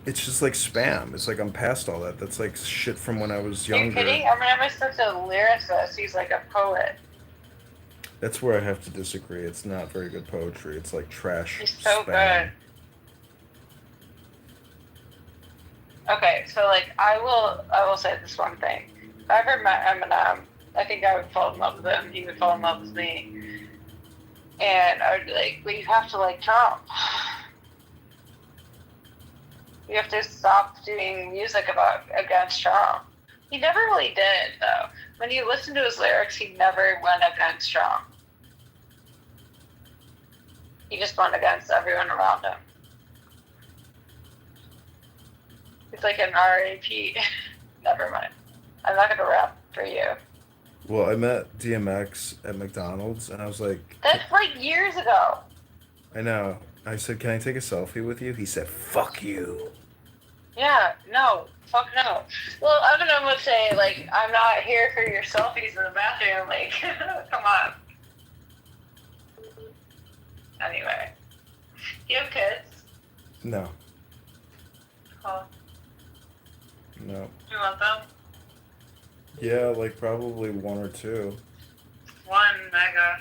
Speaker 5: it's just like spam. It's like I'm past all that. That's like shit from when I was
Speaker 6: Are you
Speaker 5: younger.
Speaker 6: kidding? Eminem is such a lyricist. He's like a poet.
Speaker 5: That's where I have to disagree. It's not very good poetry. It's like trash
Speaker 6: He's so
Speaker 5: spam.
Speaker 6: good. Okay, so like I will say this one thing. If I ever met Eminem, I think I would fall in love with him. He would fall in love with me. And I would be like, well, you have to like Trump. You have to stop doing music against Trump. He never really did, though. When you listen to his lyrics, he never went against Trump. He just went against everyone around him. It's like an RAP. Never mind. I'm not gonna rap for you.
Speaker 5: Well, I met DMX at McDonald's, and I was like...
Speaker 6: That's like years ago.
Speaker 5: I know. I said, can I take a selfie with you? He said, fuck you.
Speaker 6: Yeah, no. Fuck no. Well, Eminem would say, like, I'm not here for your selfies in the bathroom. Like, come on. Anyway. Do you have kids?
Speaker 5: No.
Speaker 6: Oh,
Speaker 5: No.
Speaker 6: do you want them?
Speaker 5: Yeah, like probably one or two.
Speaker 6: One mega.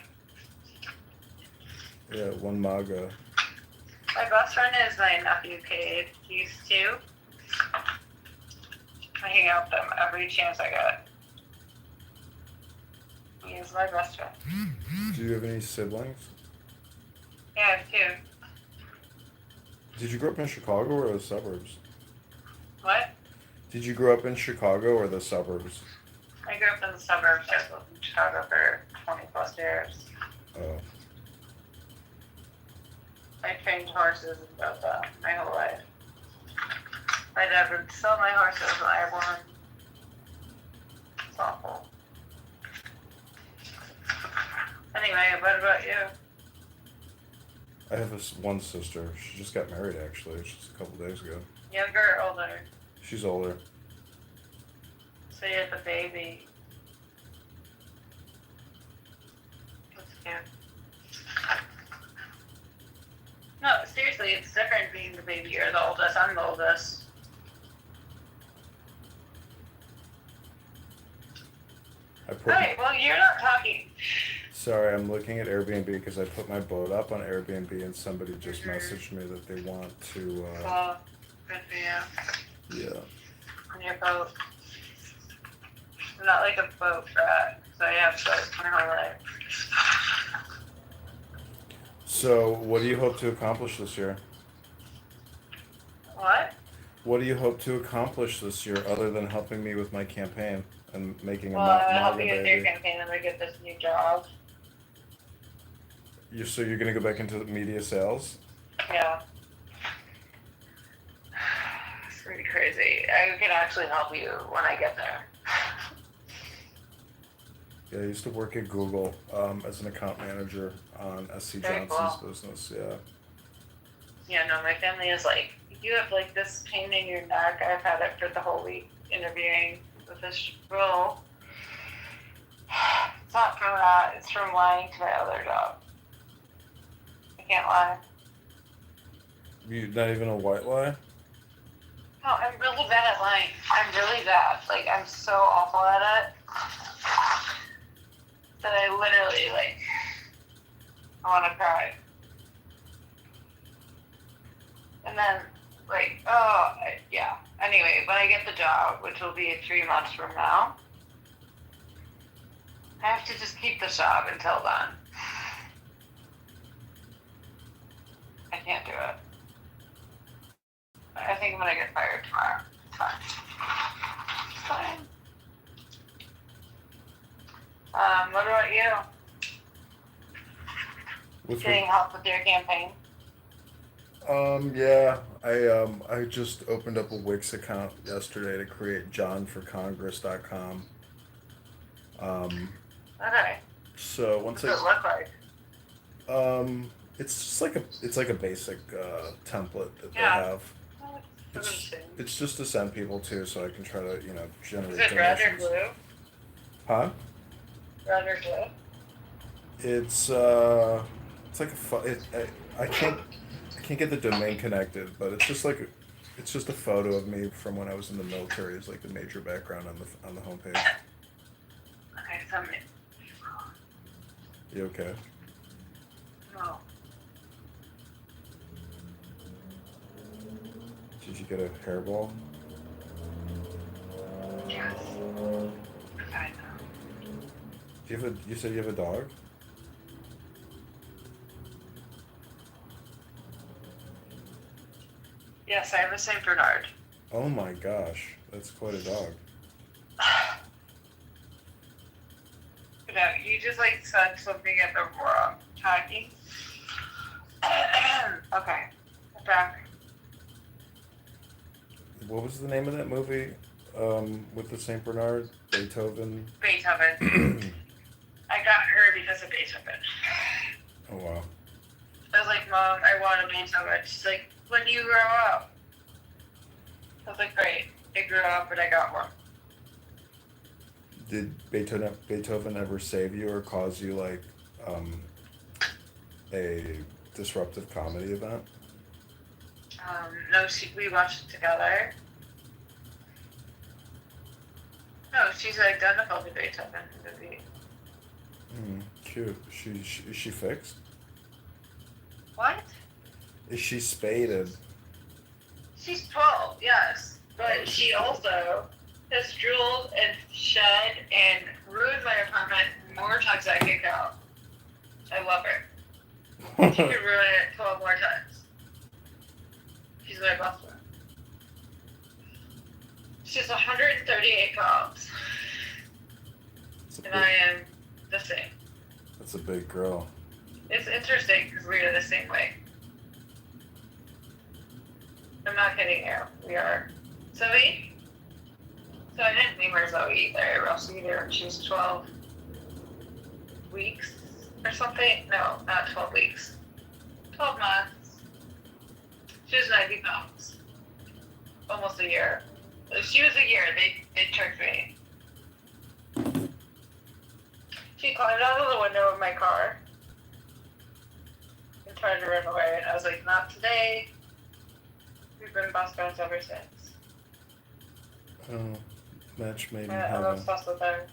Speaker 5: Yeah, one MAGA.
Speaker 6: My best friend is my nephew, Cade. He's 2. I hang out with him every chance I get. He is my best friend.
Speaker 5: Do you have any siblings?
Speaker 6: Yeah, I have 2.
Speaker 5: Did you grow up in Chicago or the suburbs?
Speaker 6: What?
Speaker 5: Did you grow up in Chicago or the suburbs?
Speaker 6: I grew up in the suburbs. I lived in Chicago for 20 plus years.
Speaker 5: Oh.
Speaker 6: I trained horses and built that my whole life. My dad would sell my horses when I won. It's awful. Anyway, what about you?
Speaker 5: I have one sister. She just got married actually, just a couple days ago.
Speaker 6: Younger or older?
Speaker 5: She's older.
Speaker 6: So you have the baby. That's cute. No, seriously, it's different being the baby. You're the oldest. I'm the oldest. Alright, well, you're not talking.
Speaker 5: Sorry, I'm looking at Airbnb because I put my boat up on Airbnb and somebody just
Speaker 6: Mhm.
Speaker 5: messaged me that they want to.
Speaker 6: Well, good for you.
Speaker 5: Yeah.
Speaker 6: On your boat. I'm not like a boat rat, so I have boats my whole life.
Speaker 5: So, what do you hope to accomplish this year?
Speaker 6: What?
Speaker 5: What do you hope to accomplish this year other than helping me with my campaign and making
Speaker 6: Well,
Speaker 5: a
Speaker 6: I'm gonna help
Speaker 5: MAGA
Speaker 6: you with your
Speaker 5: baby?
Speaker 6: campaign and I get this new job.
Speaker 5: So you're gonna go back into the media sales?
Speaker 6: Yeah. It's pretty crazy. I can actually help you when I get there.
Speaker 5: Yeah, I used to work at Google as an account manager on SC
Speaker 6: Very
Speaker 5: Johnson's
Speaker 6: cool.
Speaker 5: business. Yeah.
Speaker 6: Yeah, no, my family is like, you have like this pain in your neck. I've had it for the whole week interviewing with this role. It's not from that, it's from lying to my other job. I can't lie.
Speaker 5: You not even a white lie?
Speaker 6: No, I'm really bad at lying. I'm really bad. Like, I'm so awful at it that I literally, like, I want to cry. And then, like, yeah. Anyway, when I get the job, which will be 3 months from now, I have to just keep the job until then. I can't do it. I think I'm gonna get fired tomorrow. It's fine. It's fine. What about you?
Speaker 5: With
Speaker 6: Getting help with your campaign?
Speaker 5: Yeah, I just opened up a Wix account yesterday to create johnforcongress.com.
Speaker 6: Okay.
Speaker 5: So
Speaker 6: What
Speaker 5: once
Speaker 6: does it look like?
Speaker 5: it's just like a basic template that they
Speaker 6: Yeah.
Speaker 5: have.
Speaker 6: Oh,
Speaker 5: It's
Speaker 6: interesting.
Speaker 5: it's just to send people to, so I can try to generate
Speaker 6: Is it red or
Speaker 5: donations.
Speaker 6: blue?
Speaker 5: Huh?
Speaker 6: Red or blue?
Speaker 5: It's like I can't get the domain connected, but it's just a photo of me from when I was in the military as like the major background on the homepage.
Speaker 6: Okay, something.
Speaker 5: You okay?
Speaker 6: No.
Speaker 5: Did you get a hairball?
Speaker 6: Yes. I know.
Speaker 5: You said you have a dog?
Speaker 6: Yes, I have a Saint Bernard.
Speaker 5: Oh my gosh, that's quite a dog.
Speaker 6: You know, you just like said something at the wrong timing. Okay, I'm back.
Speaker 5: What was the name of that movie with the Saint Bernard? Beethoven?
Speaker 6: Beethoven. I got her because of Beethoven.
Speaker 5: Oh wow.
Speaker 6: I was like, Mom, I want a Beethoven. She's like, when you grow up. I was like, great. I grew up and I got one.
Speaker 5: Did Beethoven ever save you or cause you like a disruptive comedy event?
Speaker 6: No, we watched it together. No, she's identical to Beethoven in the movie.
Speaker 5: Cute. Is she fixed?
Speaker 6: What?
Speaker 5: Is she spaded?
Speaker 6: She's 12, yes. But she also has drooled and shed and ruined my apartment more times than I can count. I love her. She could ruin it 12 more times. She's my best friend. She's 138 pounds. And I am the same.
Speaker 5: That's a big girl.
Speaker 6: It's interesting because we are the same weight. I'm not kidding you. We are. Zoe? So I didn't name her Zoe either. I breastfeed her when she was 12 weeks or something. No, not 12 weeks. 12 months. She was 90 pounds. Almost a year. She was a year. They tricked me. She climbed out of the window of my car and tried to run away. And I was like, not today. We've been best friends ever since.
Speaker 5: Oh, match made in
Speaker 6: I'm
Speaker 5: heaven.
Speaker 6: obsessed with her.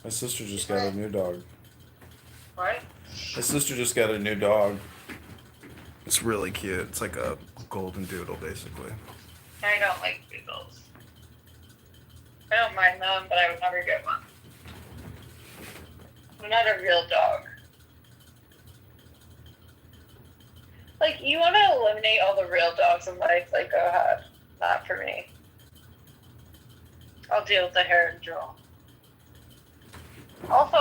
Speaker 5: My sister just got a new dog.
Speaker 6: What?
Speaker 5: My sister just got a new dog. It's really cute. It's like a golden doodle, basically.
Speaker 6: I don't like poodles. I don't mind them, but I would never get one. I'm not a real dog. Like, you want to eliminate all the real dogs in life, like, go ahead. Not for me. I'll deal with the hair and drool. Also,